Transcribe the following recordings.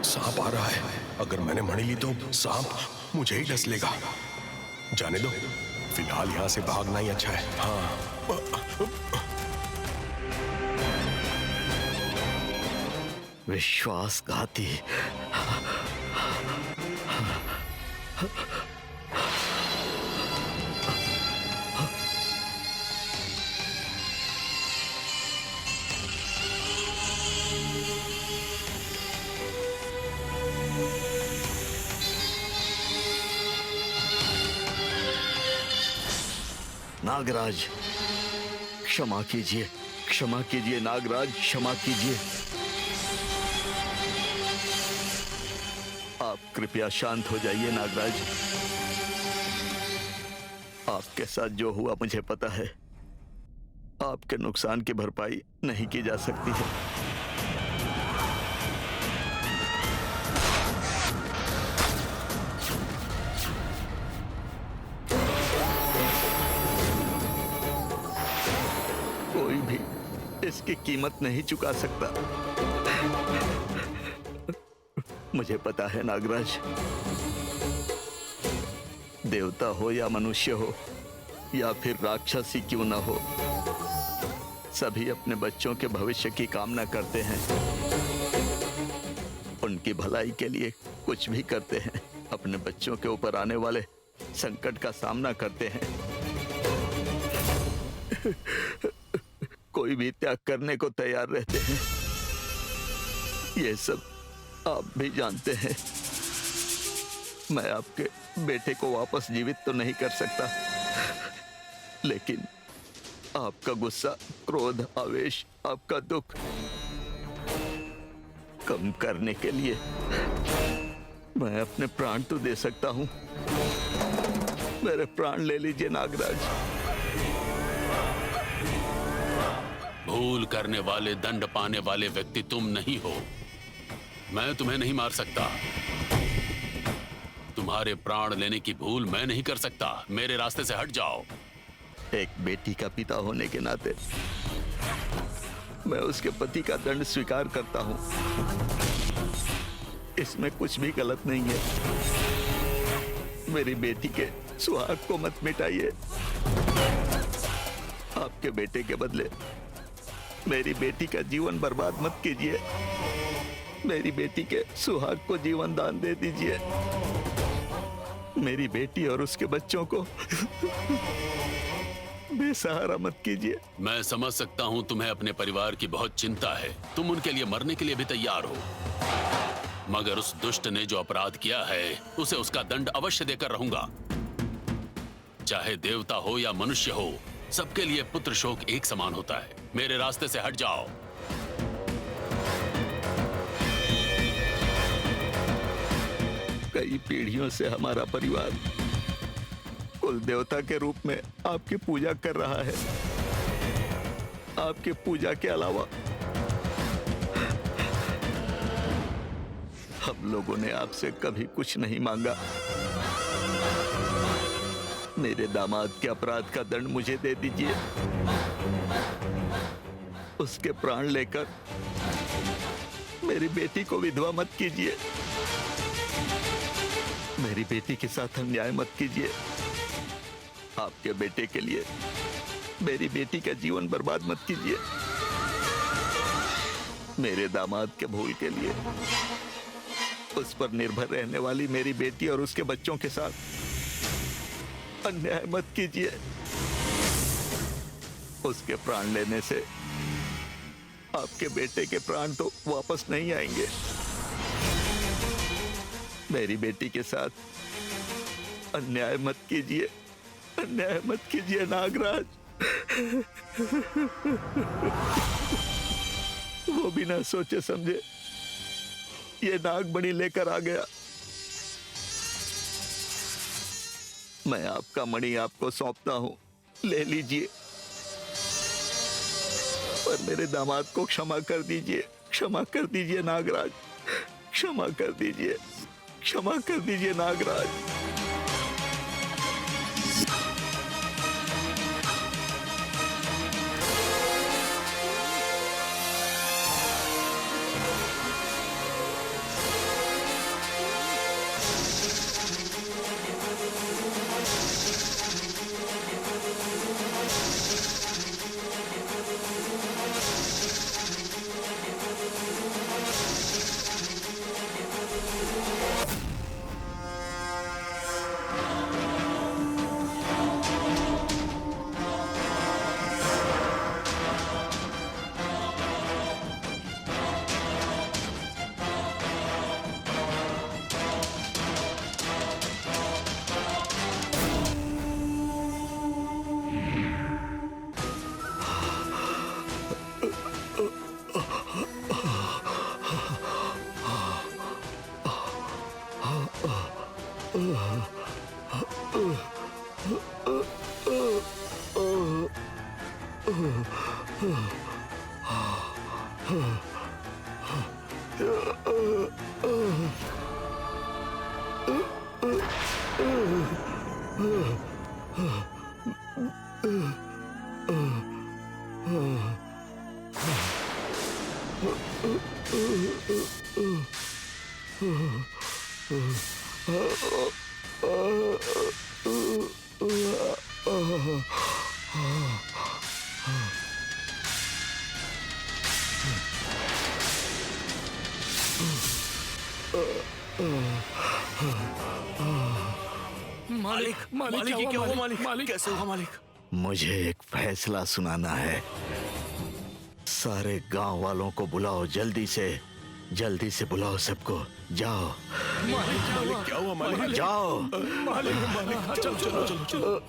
सांप आ रहा है। अगर मैंने मणि ली तो सांप मुझे ही डस लेगा। जाने दो, फिलहाल यहां से भागना ही अच्छा है। हाँ। विश्वासघाती। नागराज, क्षमा कीजिए, क्षमा कीजिए नागराज, क्षमा कीजिए। आप कृपया शांत हो जाइए नागराज। आपके साथ जो हुआ मुझे पता है। आपके नुकसान की भरपाई नहीं की जा सकती है। कोई भी इसकी कीमत नहीं चुका सकता। मुझे पता है नागराज, देवता हो या मनुष्य हो या फिर राक्षस ही क्यों ना हो, सभी अपने बच्चों के भविष्य की कामना करते हैं। उनकी भलाई के लिए कुछ भी करते हैं। अपने बच्चों के ऊपर आने वाले संकट का सामना करते हैं। कोई भी त्याग करने को तैयार रहते हैं। ये सब आप भी जानते हैं। मैं आपके बेटे को वापस जीवित तो नहीं कर सकता, लेकिन आपका गुस्सा, क्रोध, आवेश, आपका दुख कम करने के लिए मैं अपने प्राण तो दे सकता हूं। मेरे प्राण ले लीजिए नागराज। भूल करने वाले, दंड पाने वाले व्यक्ति तुम नहीं हो। मैं तुम्हें नहीं मार सकता। तुम्हारे प्राण लेने की भूल मैं नहीं कर सकता। मेरे रास्ते से हट जाओ। एक बेटी का पिता होने के नाते मैं उसके पति का दंड स्वीकार करता हूं। इसमें कुछ भी गलत नहीं है। मेरी बेटी के सुहाग को मत मिटाइए। आपके बेटे के बदले मेरी बेटी का जीवन बर्बाद मत कीजिए। मेरी बेटी के सुहाग को जीवन दान दे दीजिए। मेरी बेटी और उसके बच्चों को बेसहारा मत कीजिए। मैं समझ सकता हूं तुम्हें अपने परिवार की बहुत चिंता है। तुम उनके लिए मरने के लिए भी तैयार हो, मगर उस दुष्ट ने जो अपराध किया है उसे उसका दंड अवश्य देकर रहूंगा। चाहे देवता हो या मनुष्य हो, सबके लिए पुत्र शोक एक समान होता है। मेरे रास्ते से हट जाओ। कई पीढ़ियों से हमारा परिवार कुल देवता के रूप में आपकी पूजा कर रहा है। आपकी पूजा के अलावा हम लोगों ने आपसे कभी कुछ नहीं मांगा। मेरे दामाद के अपराध का दंड मुझे दे दीजिए। उसके प्राण लेकर मेरी बेटी को विधवा मत कीजिए। मेरी बेटी के साथ अन्याय मत कीजिए। आपके बेटे के लिए मेरी बेटी का जीवन बर्बाद मत कीजिए। मेरे दामाद के भूल के लिए उस पर निर्भर रहने वाली मेरी बेटी और उसके बच्चों के साथ अन्याय मत कीजिए। उसके प्राण लेने से आपके बेटे के प्राण तो वापस नहीं आएंगे। मेरी बेटी के साथ अन्याय मत कीजिए, अन्याय मत कीजिए नागराज। वो बिना सोचे समझे ये नागमणि लेकर आ गया। मैं आपका मणि आपको सौंपता हूं, ले लीजिए। पर मेरे दामाद को क्षमा कर दीजिए, क्षमा कर दीजिए नागराज, क्षमा कर दीजिए, क्षमा कर दीजिए नागराज। मालिक मालिक क्या हुआ मालिक? मालिक कैसे हुआ मालिक? मुझे एक फैसला सुनाना है। सारे गांव वालों को बुलाओ, जल्दी से बुलाओ सबको। जाओ मालिक क्या हुआ मालिक? जाओ। मालिक मालिक चलो चलो चलो चलो।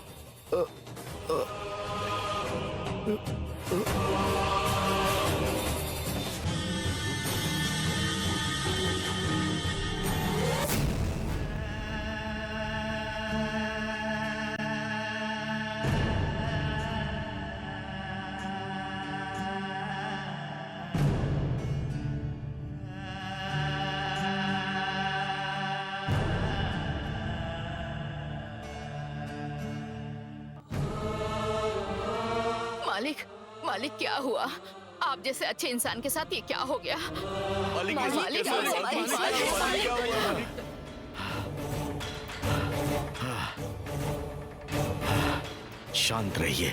मालिक मालिक क्या हुआ? आप जैसे अच्छे इंसान के साथ ये क्या हो गया? मालिक मालिक क्या हुआ मालिक? शांत रहिए।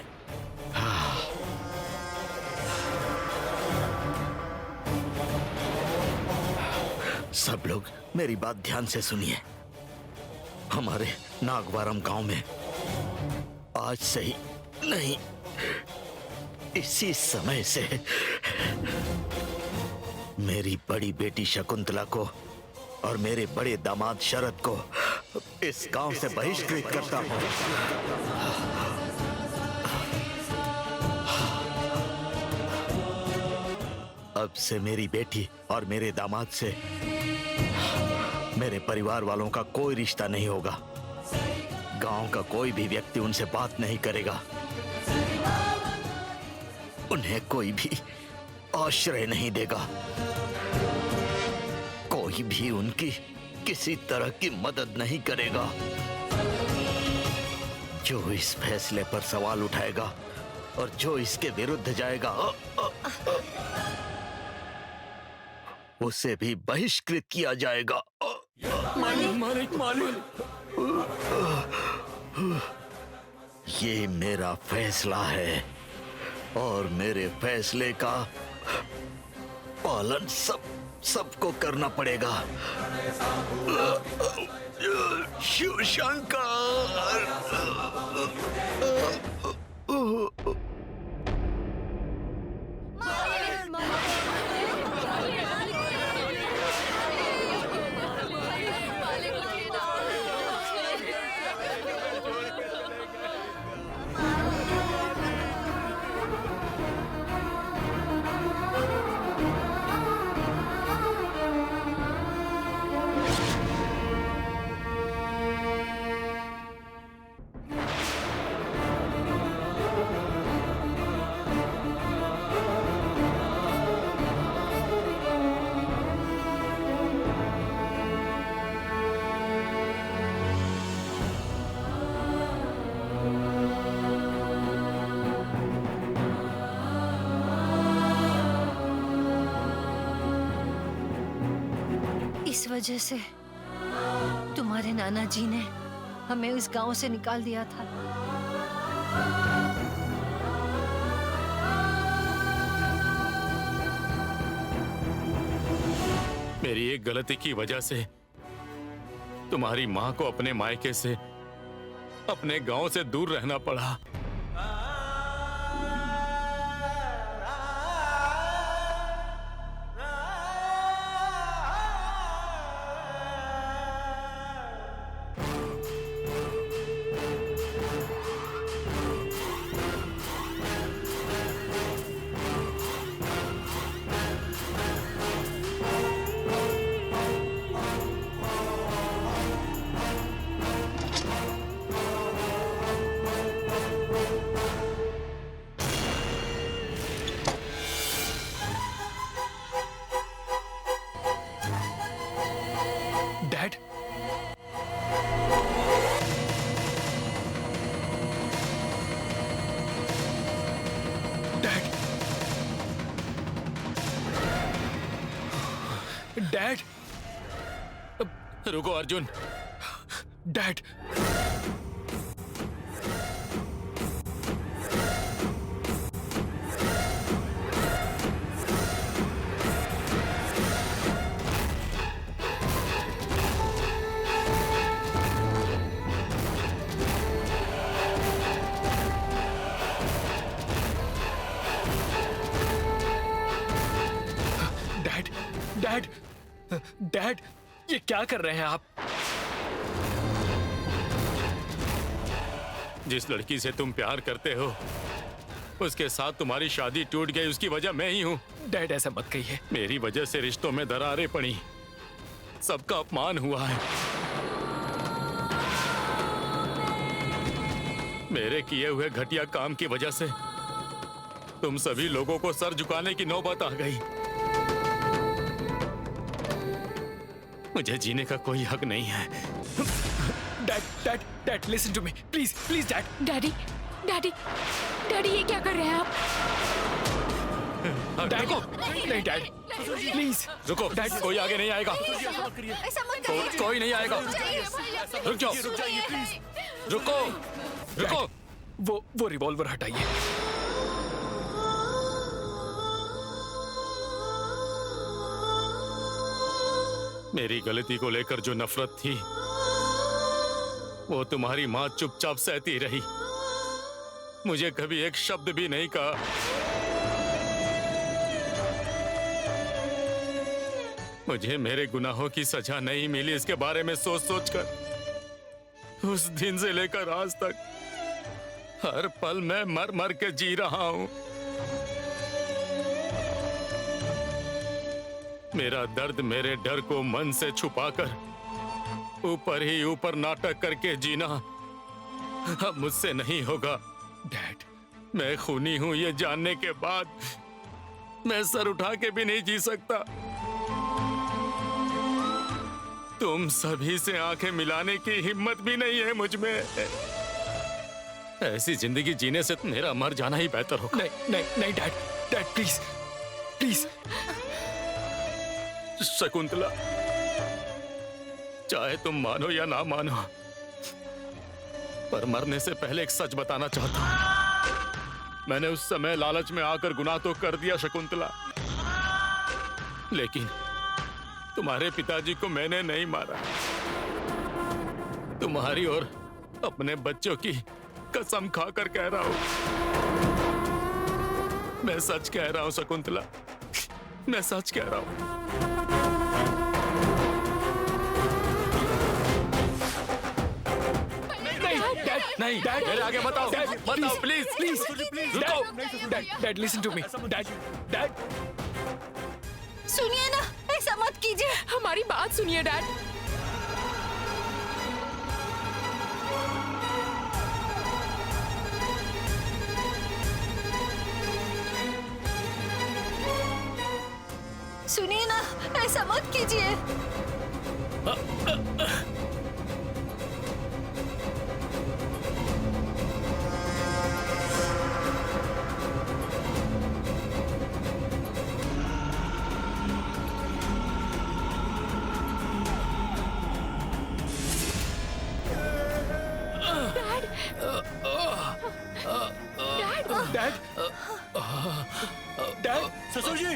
सब लोग मेरी बात ध्यान से सुनिए। हमारे नागवारम गांव में आज से ही नहीं, इसी समय से मेरी बड़ी बेटी शकुंतला को और मेरे बड़े दामाद शरद को इस गांव से बहिष्कृत करता हूं। अब से मेरी बेटी और मेरे दामाद से मेरे परिवार वालों का कोई रिश्ता नहीं होगा। गांव का कोई भी व्यक्ति उनसे बात नहीं करेगा। उन्हें कोई भी आश्रय नहीं देगा। कोई भी उनकी किसी तरह की मदद नहीं करेगा। जो इस फैसले पर सवाल उठाएगा और जो इसके विरुद्ध जाएगा उसे भी बहिष्कृत किया जाएगा। मालिक मालिक ये मेरा फैसला है और मेरे फैसले का पालन सबको करना पड़ेगा। शिव शंकर। इस वजह से तुम्हारे नाना जी ने हमें उस गांव से निकाल दिया था। मेरी एक गलती की वजह से तुम्हारी माँ को अपने मायके से, अपने गांव से दूर रहना पड़ा। डैड, डैड, डैड, रुको Arjun. Dad, dad, dad, dad, ये क्या कर रहे हैं आप? जिस लड़की से तुम प्यार करते हो उसके साथ तुम्हारी शादी टूट गई, उसकी वजह मैं ही हूँ। डैड, ऐसा मत कहिए। मेरी वजह से रिश्तों में दरारें पड़ी, सबका अपमान हुआ है। मेरे किए हुए घटिया काम की वजह से तुम सभी लोगों को सर झुकाने की नौबत आ गई। मुझे जीने का कोई हक नहीं है। Dad, dad, dad, listen to me, please, please, dad. Daddy, daddy, daddy ये क्या कर रहे हैं आप? डैड, नहीं डैड, प्लीज, रुको, डैड। कोई आगे नहीं आएगा। ऐसा मत करिए। कोई नहीं आएगा। रुक जाओ, रुको, रुको। वो रिवॉल्वर हटाइए। मेरी गलती को लेकर जो नफरत थी वो तुम्हारी माँ चुपचाप सहती रही, मुझे कभी एक शब्द भी नहीं कहा। मुझे मेरे गुनाहों की सजा नहीं मिली, इसके बारे में सोच सोच कर उस दिन से लेकर आज तक हर पल मैं मर मर के जी रहा हूं। मेरा दर्द मेरे डर को मन से छुपाकर ऊपर ही ऊपर नाटक करके जीना अब मुझसे नहीं होगा। डैड, मैं खूनी हूं ये जानने के बाद मैं सर उठा के भी नहीं जी सकता। तुम सभी से आंखें मिलाने की हिम्मत भी नहीं है मुझ में। ऐसी जिंदगी जीने से मेरा मर जाना ही बेहतर होगा। नहीं, नहीं, नहीं, dad, dad, please, please. Shakuntala, चाहे तुम मानो या ना मानो, पर मरने से पहले एक सच बताना चाहता हूं। मैंने उस समय लालच में आकर गुनाह तो कर दिया शकुंतला, लेकिन तुम्हारे पिताजी को मैंने नहीं मारा। तुम्हारी और अपने बच्चों की कसम खाकर कह रहा हूं, मैं सच कह रहा हूं शकुंतला, मैं सच कह रहा हूं। नहीं, डैड, मेरे आगे बताओ, बताओ प्लीज, प्लीज, रुको। Dad, listen to me, dad, dad. सुनिए ना, ऐसा मत कीजिए। हमारी बात सुनिए डैड। सुनिए ना, ऐसा मत कीजिए। डैड डैड ससुर जी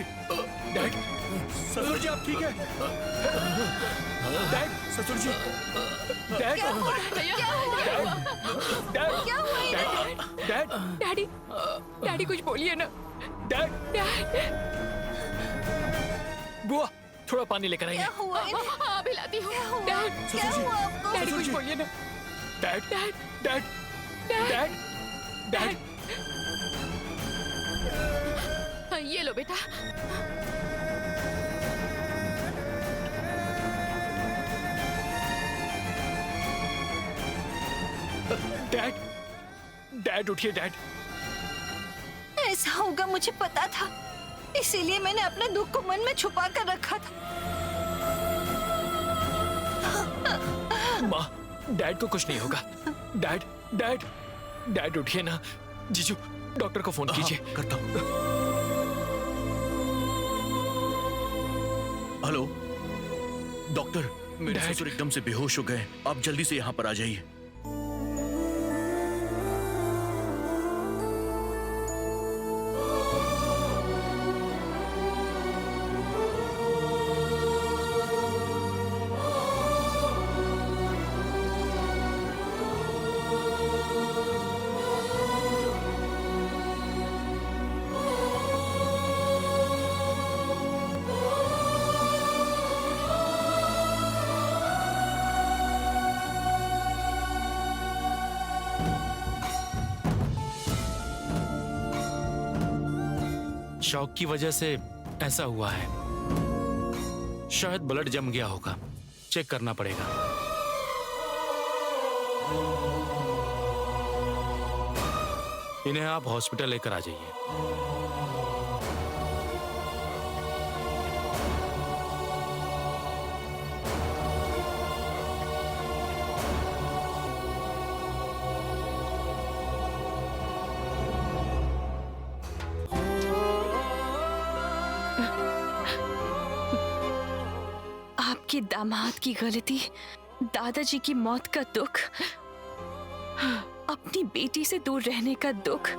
डैड ससुर जी आप ठीक है डैड ससुर जी डैड डैड डैडी डैडी कुछ बोलिए ना। डैड बुआ थोड़ा पानी लेकर आइए। क्या हुआ इन्हें? हाँ पिलाती हूँ। डैड क्या हुआ आपको? डैडी कुछ बोलिए ना। Dad dad dad dad dad हाँ, ये लो बेटा। डैड डैड उठिए डैड। ऐसा होगा मुझे पता था, इसीलिए मैंने अपने दुख को मन में छुपा कर रखा था। माँ डैड को कुछ नहीं होगा। डैड डैड डैड उठिए ना। जीजू डॉक्टर को फोन कीजिए। करता हूँ। हेलो डॉक्टर, मेरे डैड। ससुर एकदम से बेहोश हो गए, आप जल्दी से यहाँ पर आ जाइए। शॉक की वजह से ऐसा हुआ है। शायद ब्लड जम गया होगा, चेक करना पड़ेगा। इन्हें आप हॉस्पिटल लेकर आ जाइए। आपके दामाद की गलती, दादाजी की मौत का दुख, अपनी बेटी से दूर रहने का दुख,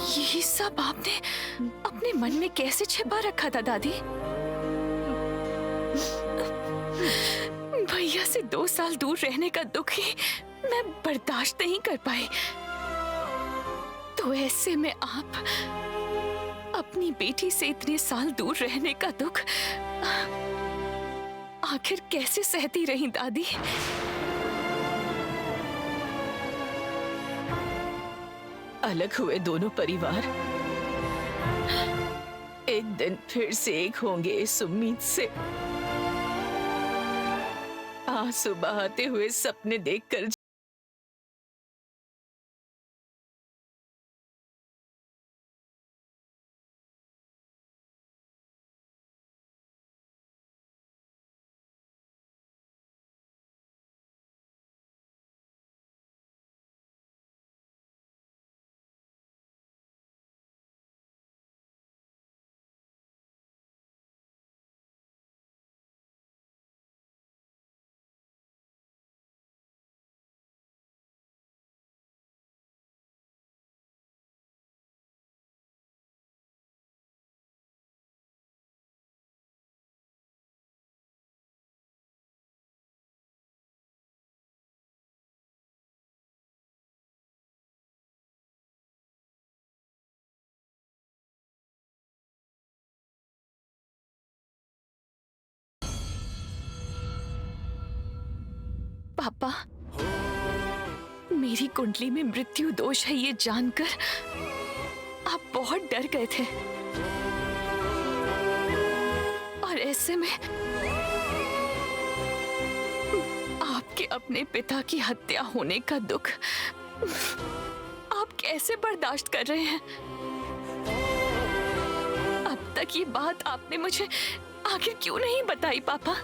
यही सब आपने अपने मन में कैसे छिपा रखा था दादी? भैया से 2 साल दूर रहने का दुख ही मैं बर्दाश्त नहीं कर पाई। तो ऐसे में आप अपनी बेटी से इतने साल दूर रहने का दुख आखिर कैसे सहती रही दादी? अलग हुए दोनों परिवार एक दिन फिर से एक होंगे इस उम्मीद से। आंसू बहाते हुए सपने देखकर पापा, मेरी कुंडली में मृत्यु दोष है ये जानकर आप बहुत डर गए थे। और ऐसे में आपके अपने पिता की हत्या होने का दुख आप कैसे बर्दाश्त कर रहे हैं? अब तक ये बात आपने मुझे आखिर क्यों नहीं बताई पापा?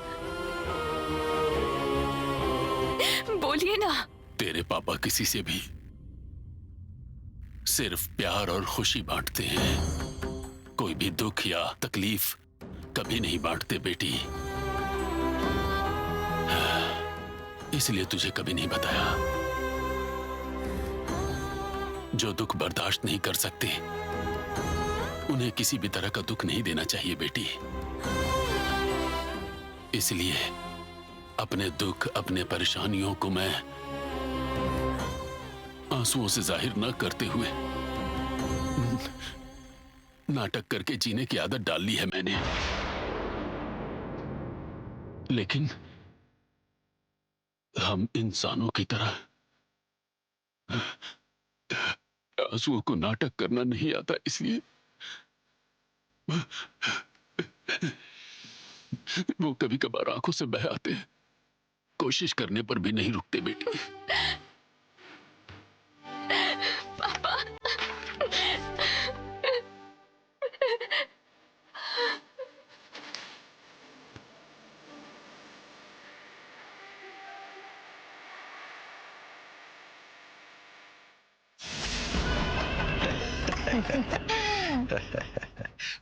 बोलिए ना। तेरे पापा किसी से भी सिर्फ प्यार और खुशी बांटते हैं, कोई भी दुख या तकलीफ कभी नहीं बांटते बेटी। इसलिए तुझे कभी नहीं बताया। जो दुख बर्दाश्त नहीं कर सकते उन्हें किसी भी तरह का दुख नहीं देना चाहिए बेटी। इसलिए अपने दुख, अपने परेशानियों को मैं आंसुओं से जाहिर न करते हुए नाटक करके जीने की आदत डाल ली है मैंने। लेकिन हम इंसानों की तरह आंसुओं को नाटक करना नहीं आता, इसलिए वो कभी कभार आंखों से बह आते हैं। कोशिश करने पर भी नहीं रुकते बेटी। पापा।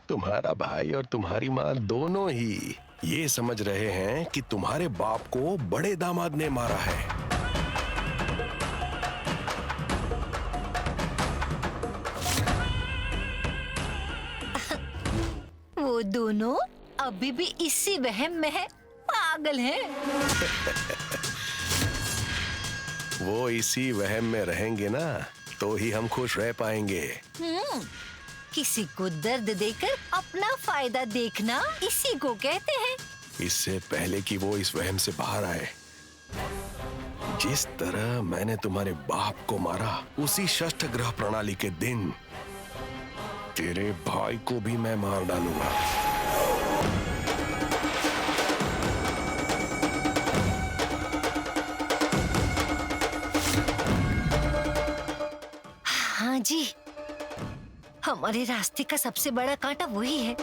तुम्हारा भाई और तुम्हारी माँ दोनों ही ये समझ रहे हैं कि तुम्हारे बाप को बड़े दामाद ने मारा है। वो दोनों अभी भी इसी वहम में है, पागल हैं। वो इसी वहम में रहेंगे ना तो ही हम खुश रह पाएंगे। किसी को दर्द देकर अपना फायदा देखना इसी को कहते हैं। इससे पहले कि वो इस वहम से बाहर आए, जिस तरह मैंने तुम्हारे बाप को मारा, उसी षष्ठ ग्रह प्रणाली के दिन तेरे भाई को भी मैं मार डालूंगा। हाँ जी, हमारे रास्ते का सबसे बड़ा कांटा वही है।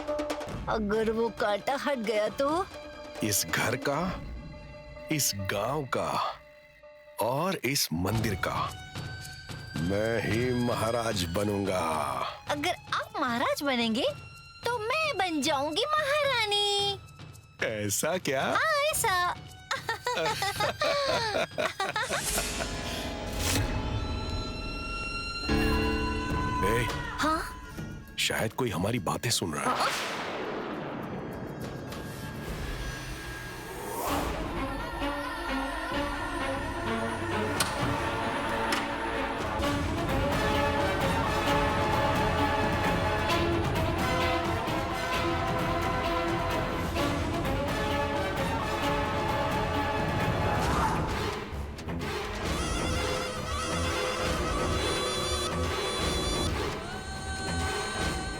अगर वो कांटा हट गया तो इस घर का, इस गांव का और इस मंदिर का मैं ही महाराज बनूंगा। अगर आप महाराज बनेंगे तो मैं बन जाऊंगी महारानी। ऐसा क्या? हाँ, ऐसा। ए, हाँ? शायद कोई हमारी बातें सुन रहा है।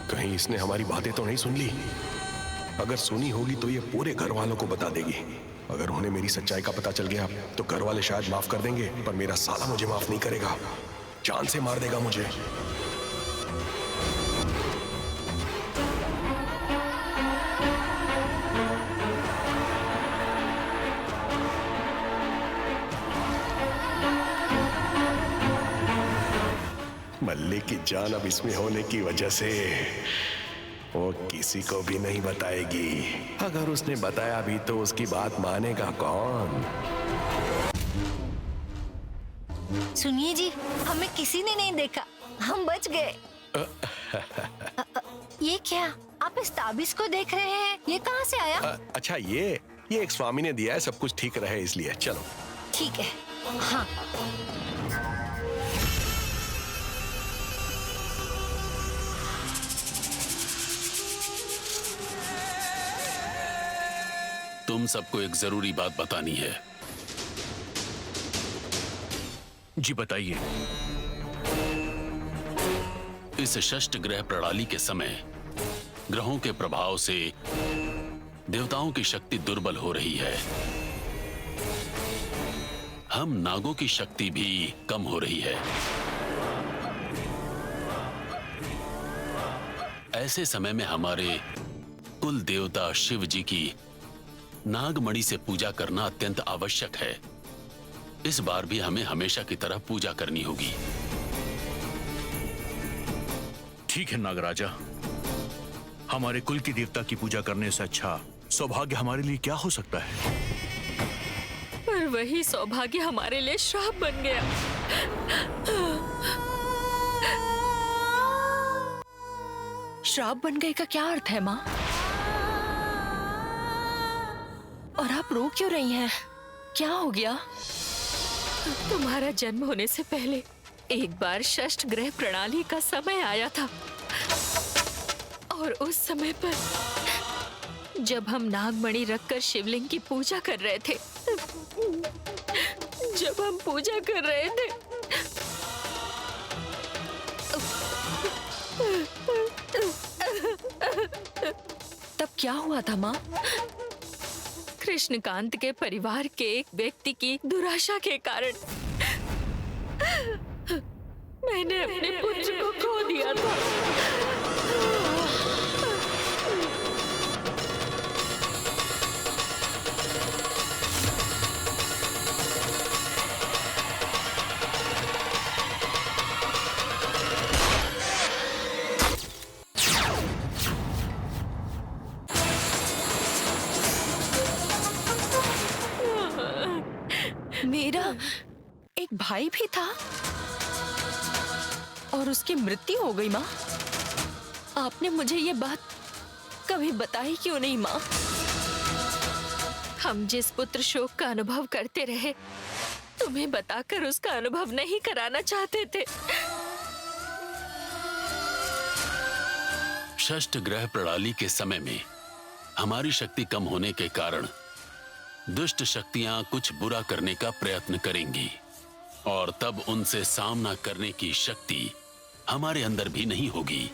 कहीं इसने हमारी बातें तो नहीं सुन ली? अगर सुनी होगी तो ये पूरे घर वालों को बता देगी। अगर उन्हें मेरी सच्चाई का पता चल गया तो घर वाले शायद माफ कर देंगे, पर मेरा साला मुझे माफ नहीं करेगा, जान से मार देगा मुझे। मल्ली की जान अब इसमें होने की वजह से वो किसी को भी नहीं बताएगी। अगर उसने बताया भी तो उसकी बात मानेगा कौन? सुनिए जी, हमें किसी ने नहीं देखा, हम बच गए। ये क्या? आप इस ताबीज को देख रहे हैं? ये कहाँ से आया? अच्छा, ये एक स्वामी ने दिया है, सब कुछ ठीक रहे इसलिए। चलो ठीक है। हाँ, तुम सबको एक जरूरी बात बतानी है। जी बताइए। इस षष्ठ ग्रह प्रणाली के समय ग्रहों के प्रभाव से देवताओं की शक्ति दुर्बल हो रही है। हम नागों की शक्ति भी कम हो रही है। ऐसे समय में हमारे कुल देवता शिव जी की नागमणि से पूजा करना अत्यंत आवश्यक है। इस बार भी हमें हमेशा की तरह पूजा करनी होगी। ठीक है नागराजा, हमारे कुल की देवता की पूजा करने से अच्छा सौभाग्य हमारे लिए क्या हो सकता है? पर वही सौभाग्य हमारे लिए श्राप बन गया। श्राप बन गए का क्या अर्थ है माँ? और आप रो क्यों रही हैं? क्या हो गया? तुम्हारा जन्म होने से पहले एक बार षष्ठ ग्रह प्रणाली का समय आया था, और उस समय पर जब हम नागमणि रखकर शिवलिंग की पूजा कर रहे थे, जब हम पूजा कर रहे थे, तब क्या हुआ था माँ? कृष्णकांत के परिवार के एक व्यक्ति की दुराशा के कारण मैंने अपने पुत्र को खो दिया था। मेरा एक भाई भी था और उसकी मृत्यु हो गई माँ। आपने मुझे ये बात कभी बताई क्यों नहीं माँ? हम जिस पुत्र शोक का अनुभव करते रहे, तुम्हें बताकर उसका अनुभव नहीं कराना चाहते थे। षष्ठ ग्रह प्रणाली के समय में हमारी शक्ति कम होने के कारण दुष्ट शक्तियां कुछ बुरा करने का प्रयत्न करेंगी, और तब उनसे सामना करने की शक्ति हमारे अंदर भी नहीं होगी।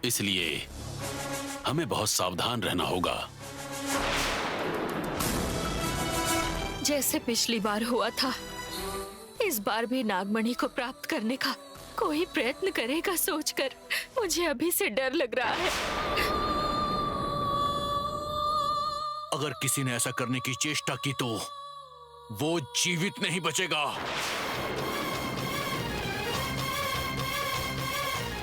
इसलिए हमें बहुत सावधान रहना होगा। जैसे पिछली बार हुआ था, इस बार भी नागमणि को प्राप्त करने का कोई प्रयत्न करेगा सोचकर मुझे अभी से डर लग रहा है। अगर किसी ने ऐसा करने की चेष्टा की तो वो जीवित नहीं बचेगा।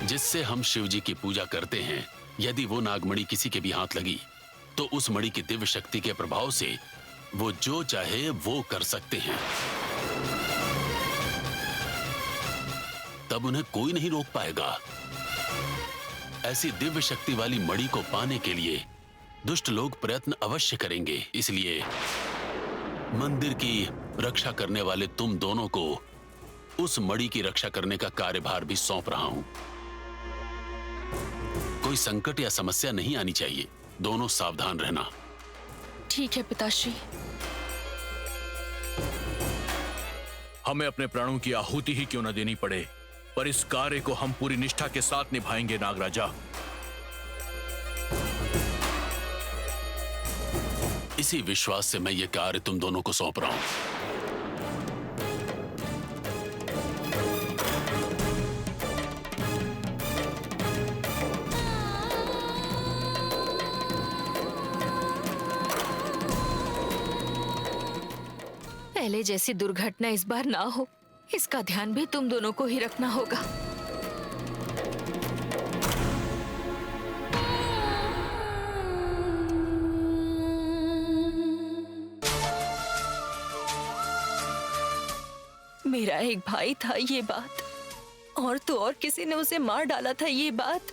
जिससे हम शिव जी की पूजा करते हैं, यदि वो नागमणि किसी के भी हाथ लगी तो उस मणि की दिव्य शक्ति के प्रभाव से वो जो चाहे वो कर सकते हैं। तब उन्हें कोई नहीं रोक पाएगा। ऐसी दिव्य शक्ति वाली मणि को पाने के लिए दुष्ट लोग प्रयत्न अवश्य करेंगे। इसलिए मंदिर की रक्षा करने वाले तुम दोनों को उस मणि की रक्षा करने का कार्यभार भी सौंप रहा हूं। कोई संकट या समस्या नहीं आनी चाहिए। दोनों सावधान रहना। ठीक है पिताश्री। हमें अपने प्राणों की आहुति ही क्यों न देनी पड़े, पर इस कार्य को हम पूरी निष्ठा के साथ निभाएंगे नागराजा। इसी विश्वास से मैं ये कार्य तुम दोनों को सौंप रहा हूं। पहले जैसी दुर्घटना इस बार ना हो, इसका ध्यान भी तुम दोनों को ही रखना होगा। मेरा एक भाई था ये बात, और तो और किसी ने उसे मार डाला था ये बात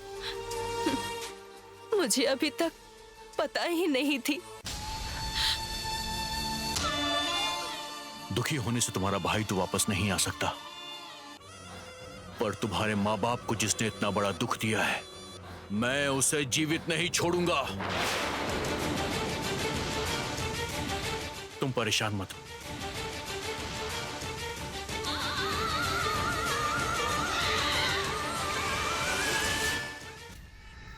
मुझे अभी तक पता ही नहीं थी। दुखी होने से तुम्हारा भाई तो वापस नहीं आ सकता, पर तुम्हारे माँ बाप को जिसने इतना बड़ा दुख दिया है, मैं उसे जीवित नहीं छोड़ूंगा। तुम परेशान मत हो।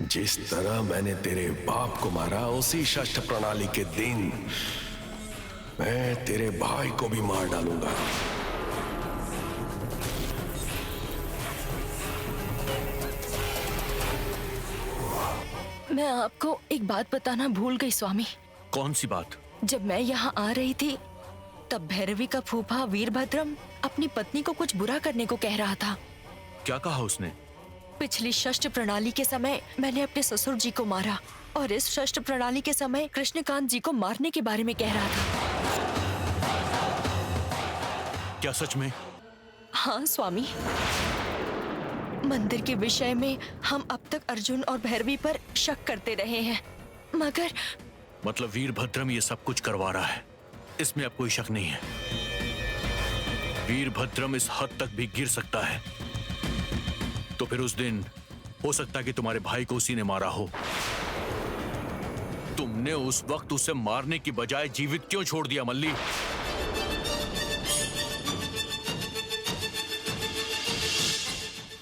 जिस तरह मैंने तेरे बाप को मारा, उसी षष्ठ प्रणाली के दिन मैं तेरे भाई को भी मार डालूंगा। मैं आपको एक बात बताना भूल गई स्वामी। कौन सी बात? जब मैं यहाँ आ रही थी तब भैरवी का फूफा वीरभद्रम अपनी पत्नी को कुछ बुरा करने को कह रहा था। क्या कहा उसने? पिछली षष्ठ प्रणाली के समय मैंने अपने ससुर जी को मारा, और इस षष्ठ प्रणाली के समय कृष्णकांत जी को मारने के बारे में कह रहा था। क्या सच में? हाँ स्वामी, मंदिर के विषय में हम अब तक अर्जुन और भैरवी पर शक करते रहे हैं, मगर मतलब वीरभद्रम ये सब कुछ करवा रहा है, इसमें अब कोई शक नहीं है। वीरभद्रम इस हद तक भी गिर सकता है तो फिर उस दिन हो सकता है कि तुम्हारे भाई को उसी ने मारा हो। तुमने उस वक्त उसे मारने की बजाय जीवित क्यों छोड़ दिया मल्ली?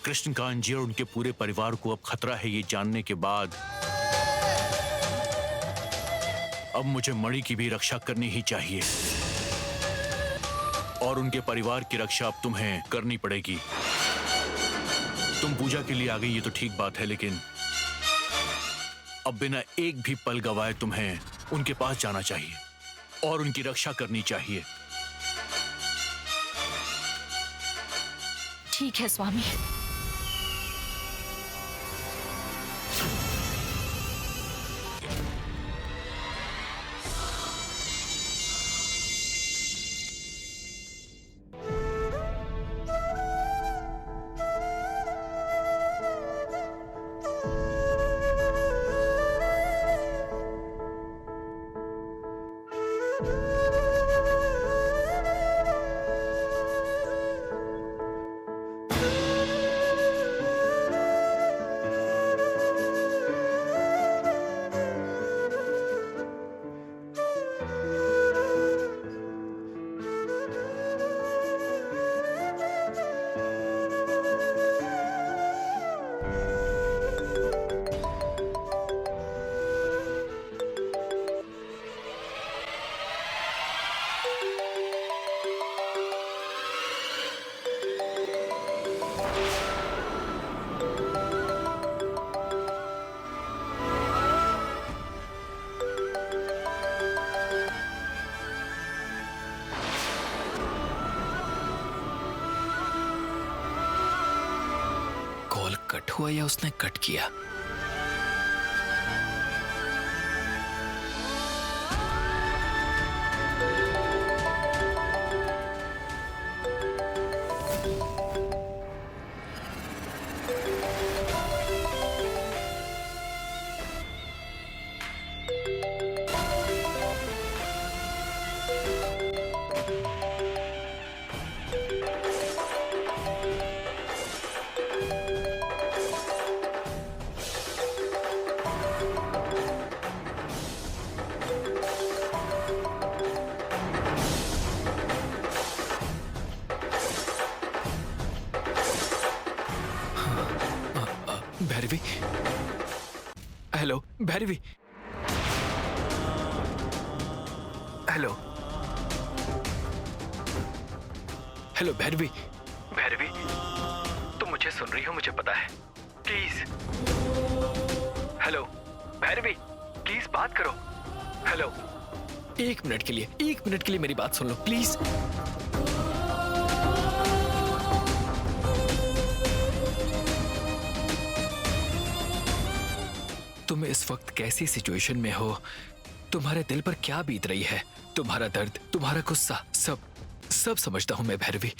कृष्णकांत जी और उनके पूरे परिवार को अब खतरा है ये जानने के बाद अब मुझे मणि की भी रक्षा करनी ही चाहिए और उनके परिवार की रक्षा अब तुम्हें करनी पड़ेगी। तुम पूजा के लिए आ गई ये तो ठीक बात है, लेकिन अब बिना एक भी पल गवाए तुम्हें उनके पास जाना चाहिए और उनकी रक्षा करनी चाहिए। ठीक है स्वामी। कॉल कट हुआ या उसने कट किया? Bhairavi, hello Bhairavi, hello hello Bhairavi, Bhairavi तुम मुझे सुन रही हो, मुझे पता है, प्लीज। हेलो भैरवी, प्लीज बात करो। हेलो, एक मिनट के लिए मेरी बात सुन लो प्लीज। तुम इस वक्त कैसी सिचुएशन में हो, तुम्हारे दिल पर क्या बीत रही है, तुम्हारा दर्द, तुम्हारा गुस्सा, सब समझता हूं मैं भैरवी,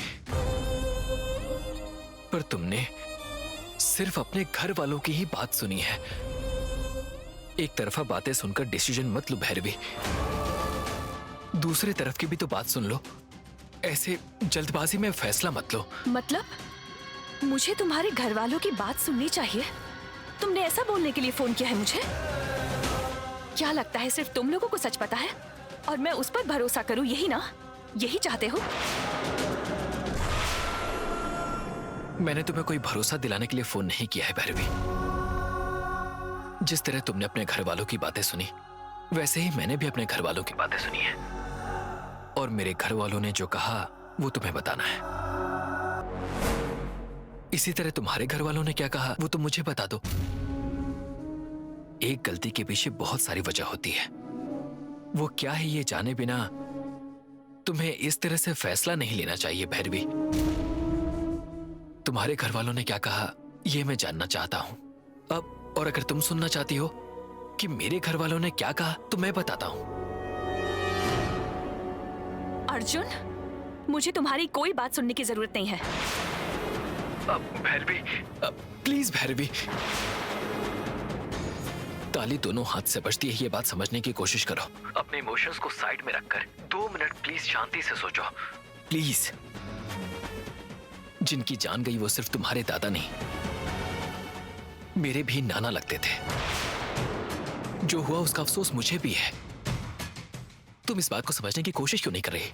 पर तुमने सिर्फ अपने घर वालों की ही बात सुनी है। एक तरफा बातें सुनकर डिसीजन मत लो भैरवी, दूसरे तरफ की भी तो बात सुन लो। ऐसे जल्दबाजी में फैसला मत लो। मतलब मुझे तुम्हारे घर वालों की बात सुननी चाहिए? तुमने ऐसा बोलने के लिए फोन किया है मुझे? क्या लगता है सिर्फ तुम लोगों को सच पता है और मैं उस पर भरोसा करूं, यही ना? यही चाहते हो? मैंने तुम्हें कोई भरोसा दिलाने के लिए फोन नहीं किया है भैरवी। जिस तरह तुमने अपने घर वालों की बातें सुनी, वैसे ही मैंने भी अपने घर वालों की बातें सुनी है, और मेरे घर वालों ने जो कहा वो तुम्हें बताना है। इसी तरह तुम्हारे घर वालों ने क्या कहा वो तुम मुझे बता दो। एक गलती के पीछे बहुत सारी वजह होती है, वो क्या है ये जाने बिना तुम्हें इस तरह से फैसला नहीं लेना चाहिए भैरवी। तुम्हारे घर वालों ने क्या कहा ये मैं जानना चाहता हूं अब, और अगर तुम सुनना चाहती हो कि मेरे घर वालों ने क्या कहा तो मैं बताता हूं। अर्जुन, मुझे तुम्हारी कोई बात सुनने की जरूरत नहीं है। भैरवी, प्लीज भैरवी। ताली दोनों हाथ से बजती है, ये बात समझने की कोशिश करो। अपने इमोशंस को साइड में रखकर 2 मिनट प्लीज शांति से सोचो, प्लीज। जिनकी जान गई वो सिर्फ तुम्हारे दादा नहीं, मेरे भी नाना लगते थे। जो हुआ उसका अफसोस मुझे भी है। तुम इस बात को समझने की कोशिश क्यों नहीं कर रही?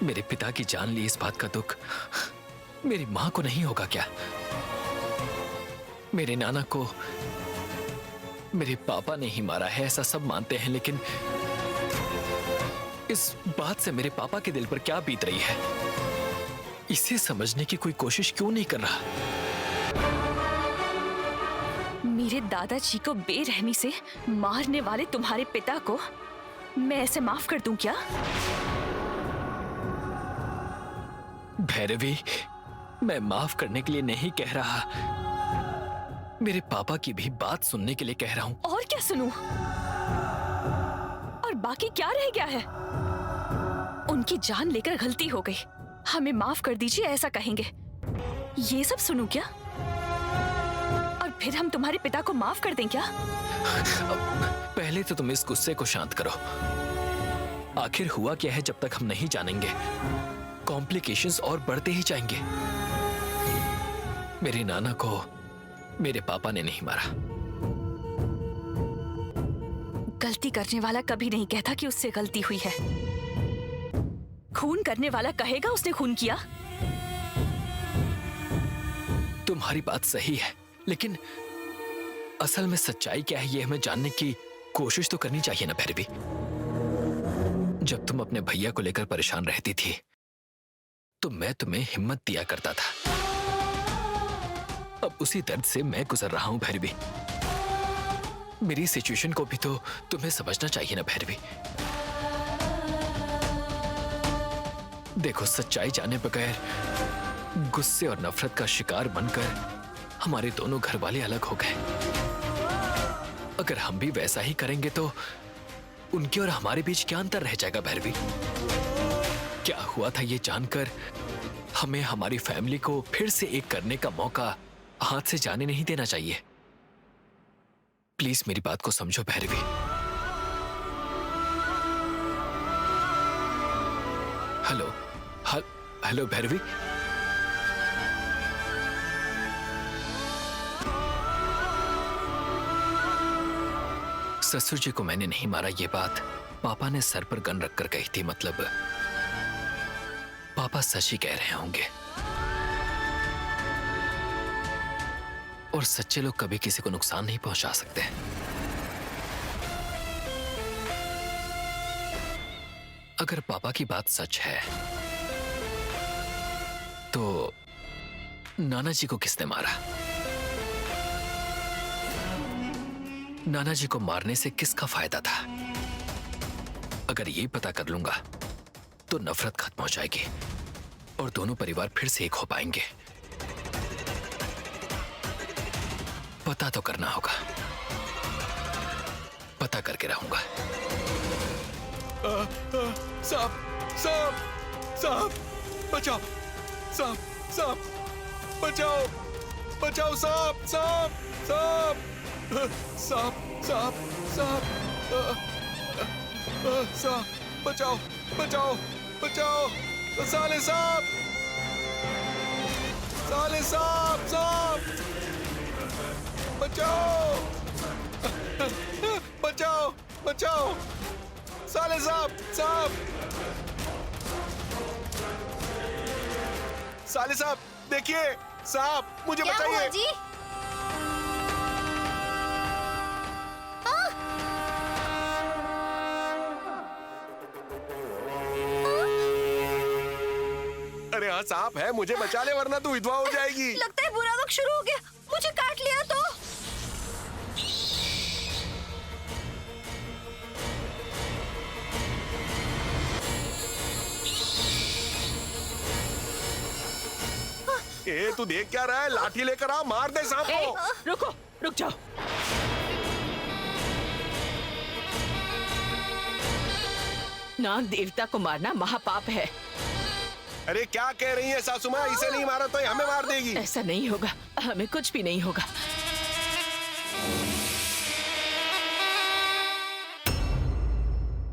मेरे पिता की जान ली, इस बात का दुख मेरी मां को नहीं होगा क्या? मेरे नाना को मेरे पापा ने ही मारा है, ऐसा सब मानते हैं, लेकिन इस बात से मेरे पापा के दिल पर क्या बीत रही है, इसे समझने की कोई कोशिश क्यों नहीं कर रहा? मेरे दादाजी को बेरहमी से मारने वाले तुम्हारे पिता को मैं ऐसे माफ कर दूं क्या? भैरवी, मैं माफ करने के लिए नहीं कह रहा, मेरे पापा की भी बात सुनने के लिए कह रहा हूं। और क्या सुनूं? और बाकी क्या रह गया है? उनकी जान लेकर गलती हो गई, हमें माफ कर दीजिए ऐसा कहेंगे। ये सब सुनूं क्या? और फिर हम तुम्हारे पिता को माफ कर दें क्या? पहले तो तुम इस गुस्से को शांत करो। आखिर हुआ क्या है जब तक हम नहीं जानेंगे, कॉम्प्लिकेशंस और बढ़ते ही जाएंगे। मेरे नाना को मेरे पापा ने नहीं मारा। गलती करने वाला कभी नहीं कहता कि उससे गलती हुई है। खून करने वाला कहेगा उसने खून किया। तुम्हारी बात सही है, लेकिन असल में सच्चाई क्या है ये हमें जानने की कोशिश तो करनी चाहिए ना भैरवी। जब तुम अपने भैया को लेकर परेशान रहती थी तो मैं तुम्हें हिम्मत दिया करता था। अब उसी दर्द से मैं गुजर रहा हूं भैरवी। मेरी सिचुएशन को भी तो तुम्हें समझना चाहिए ना भैरवी। देखो, सच्चाई जाने बगैर गुस्से और नफरत का शिकार बनकर हमारे दोनों घर वाले अलग हो गए। अगर हम भी वैसा ही करेंगे तो उनके और हमारे बीच क्या अंतर रह जाएगा भैरवी? क्या हुआ था ये जानकर हमें हमारी फैमिली को फिर से एक करने का मौका हाथ से जाने नहीं देना चाहिए। प्लीज मेरी बात को समझो भैरवी। Hello, hello Bhairavi. ससुर जी को मैंने नहीं मारा, ये बात पापा ने सर पर गन रखकर कही थी। मतलब पापा सच ही कह रहे होंगे। और सच्चे लोग कभी किसी को नुकसान नहीं पहुंचा सकते। अगर पापा की बात सच है तो नाना जी को किसने मारा? नाना जी को मारने से किसका फायदा था? अगर ये पता कर लूंगा तो नफरत खत्म हो जाएगी और दोनों परिवार फिर से एक हो पाएंगे। पता तो करना होगा, पता करके रहूंगा। सांप, सांप, सांप, बचाओ, सांप, सांप, बचाओ, बचाओ, सांप, सांप, सांप, सांप, सांप, सांप, सांप, बचाओ, बचाओ, बचाओ, साले सांप, साले सांप, सांप, बचाओ, बचाओ, बचाओ, साले सांप, सांप, साले सांप, देखिए सांप, मुझे क्या बचाइए। हुआ जी? अरे हाँ, सांप है, मुझे बचा ले वरना तू विधवा हो जाएगी। लगता है बुरा वक्त शुरू हो गया, मुझे काट लिया तो। ए, तू देख क्या रहा है? लाठी लेकर आ, मार दे सांप को। रुको, रुक जाओ। नाग देवता को मारना महापाप है। अरे क्या कह रही है सासू माँ? इसे नहीं मारा तो ये हमें मार देगी। ऐसा नहीं होगा, हमें कुछ भी नहीं होगा।